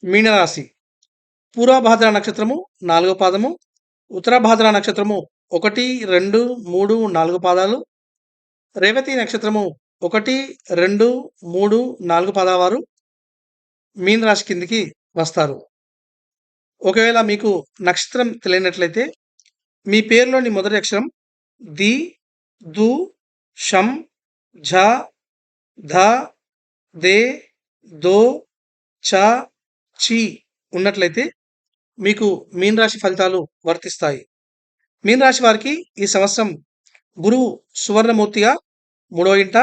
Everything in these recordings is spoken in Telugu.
మీనరాశి పూర్వభాద్ర నక్షత్రము 4వ పాదము, ఉత్తరభాద్ర నక్షత్రము 1, 2, 3, 4 పాదాలు, రేవతి నక్షత్రము 1, 2, 3, 4 పాదాల వారు మీనరాశి కిందికి వస్తారు. ఒకవేళ మీకు నక్షత్రం తెలియనట్లయితే మీ పేరులోని మొదటి అక్షరం ది, దు, షం, ఝ, ధ, దే, దో, చ, చి ఉన్నట్లయితే మీకు మీనరాశి ఫలితాలు వర్తిస్తాయి. మీనరాశి వారికి ఈ సంవత్సరం గురువు సువర్ణమూర్తిగా 3వ ఇంట,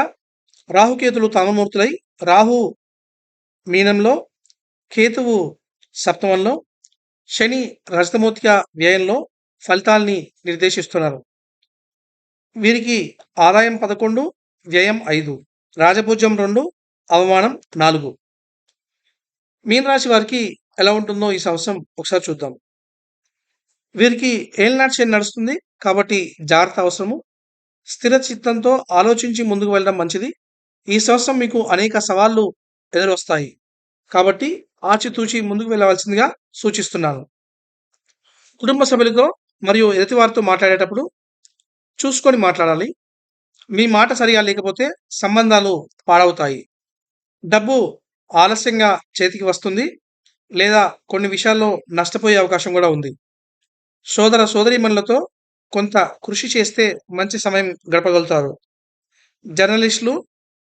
రాహుకేతులు తామమూర్తులై రాహు మీనంలో, కేతువు సప్తమంలో, శని రజతమూర్తిగా వ్యయంలో ఫలితాల్ని నిర్దేశిస్తున్నారు. వీరికి ఆదాయం 11, వ్యయం 5, రాజపూజ్యం 2, అవమానం 4. మీనరాశి వారికి ఎలా ఉంటుందో ఈ సంవత్సరం ఒకసారి చూద్దాం. వీరికి ఏలినాటి శని నడుస్తుంది కాబట్టి జాగ్రత్త అవసరము. స్థిర చిత్తంతో ఆలోచించి ముందుకు వెళ్ళడం మంచిది. ఈ సంవత్సరం మీకు అనేక సవాళ్లు ఎదురొస్తాయి కాబట్టి ఆచితూచి ముందుకు వెళ్ళవలసిందిగా సూచిస్తున్నాను. కుటుంబ సభ్యులతో మరియు ఎదుటివారితో మాట్లాడేటప్పుడు చూసుకొని మాట్లాడాలి. మీ మాట సరిగా లేకపోతే సంబంధాలు పాడవుతాయి. డబ్బు ఆలస్యంగా చేతికి వస్తుంది లేదా కొన్ని విషయాల్లో నష్టపోయే అవకాశం కూడా ఉంది. సోదర సోదరీమణులతో కొంత కృషి చేస్తే మంచి సమయం గడపగలుగుతారు. జర్నలిస్టులు,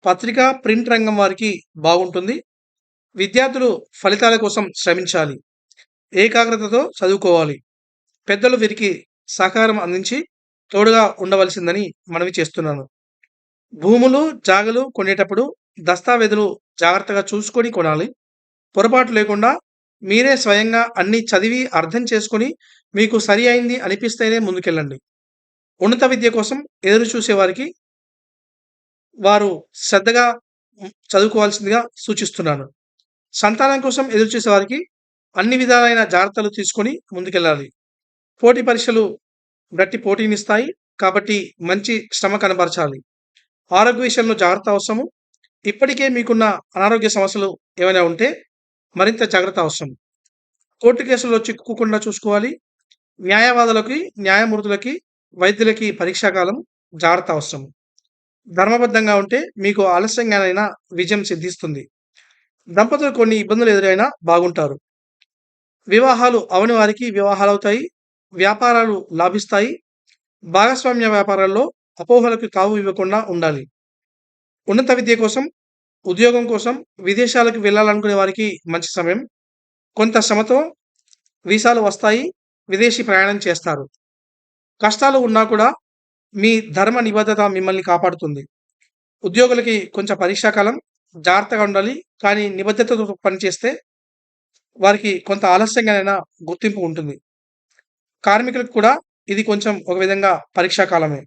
పత్రికా, ప్రింట్ రంగం వారికి బాగుంటుంది. విద్యార్థులు ఫలితాల కోసం శ్రమించాలి. ఏకాగ్రతతో చదువుకోవాలి. పెద్దలు వీరికి సహకారం అందించి తోడుగా ఉండవలసిందని మనవి చేస్తున్నాను. భూములు, జాగలు కొనేటప్పుడు దస్తావేజులు జాగ్రత్తగా చూసుకొని కొనాలి. పొరపాటు లేకుండా మీరే స్వయంగా అన్ని చదివి అర్థం చేసుకొని మీకు సరి అయింది అనిపిస్తేనే ముందుకెళ్ళండి. ఉన్నత విద్య కోసం ఎదురు చూసే వారికి వారు శ్రద్ధగా చదువుకోవాల్సిందిగా సూచిస్తున్నాను. సంతానం కోసం ఎదురు చూసే వారికి అన్ని విధాలైన జాగ్రత్తలు తీసుకొని ముందుకెళ్ళాలి. పోటీ పరీక్షలు గట్టి పోటీనిస్తాయి కాబట్టి మంచి శ్రమ కనబరచాలి. ఆరోగ్య విషయంలో జాగ్రత్త అవసరము. ఇప్పటికే మీకున్న అనారోగ్య సమస్యలు ఏమైనా ఉంటే మరింత జాగ్రత్త అవసరం. కోర్టు కేసుల్లో చిక్కుకోకుండా చూసుకోవాలి. న్యాయవాదులకి, న్యాయమూర్తులకి, వైద్యులకి పరీక్షాకాలం జాగ్రత్త అవసరం. ధర్మబద్ధంగా ఉంటే మీకు ఆలస్యంగానైనా విజయం సిద్ధిస్తుంది. దంపతులు కొన్ని ఇబ్బందులు ఎదురైనా బాగుంటారు. వివాహాలు అవని వారికి వివాహాలవుతాయి. వ్యాపారాలు లాభిస్తాయి. భాగస్వామ్య వ్యాపారాల్లో అపోహలకు తావు ఇవ్వకుండా ఉండాలి. ఉన్నత విద్య కోసం, ఉద్యోగం కోసం విదేశాలకు వెళ్ళాలనుకునే వారికి మంచి సమయం. కొంత శ్రమతో వీసాలు వస్తాయి. విదేశీ ప్రయాణం చేస్తారు. కష్టాలు ఉన్నా కూడా మీ ధర్మ నిబద్ధత మిమ్మల్ని కాపాడుతుంది. ఉద్యోగులకి కొంచెం పరీక్షాకాలం జాగ్రత్తగా ఉండాలి. కానీ నిబద్ధతతో పనిచేస్తే వారికి కొంత ఆలస్యంగానైనా గుర్తింపు ఉంటుంది. కార్మికులకు కూడా ఇది కొంచెం ఒక విధంగా పరీక్షాకాలమే.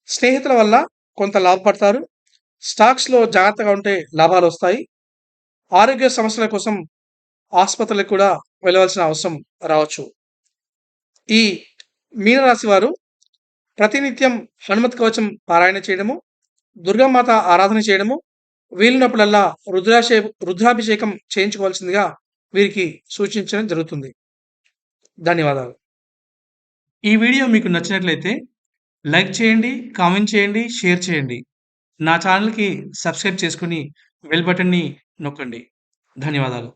స్నేహితుల వల్ల కొంత లాభపడతారు. స్టాక్స్‌లో జాగ్రత్తగా ఉంటే లాభాలొస్తాయి. ఆరోగ్య సమస్యల కోసం ఆస్పత్రులకు కూడా వెళ్ళవలసిన అవసరం రావచ్చు. ఈ మీనరాశి వారు ప్రతినిత్యం హనుమత్ కవచం పారాయణ చేయడము, దుర్గామాత ఆరాధన చేయడము, వీలున్నప్పుడల్లా రుద్రాభిషేకం చేయించుకోవాల్సిందిగా వీరికి సూచించడం జరుగుతుంది. ధన్యవాదాలు. ఈ వీడియో మీకు నచ్చినట్లయితే లైక్ చేయండి, కామెంట్ చేయండి, షేర్ చేయండి. నా ఛానల్‌కి సబ్స్క్రైబ్ చేసుకొని బెల్ బటన్‌ని నొక్కండి. ధన్యవాదాలు.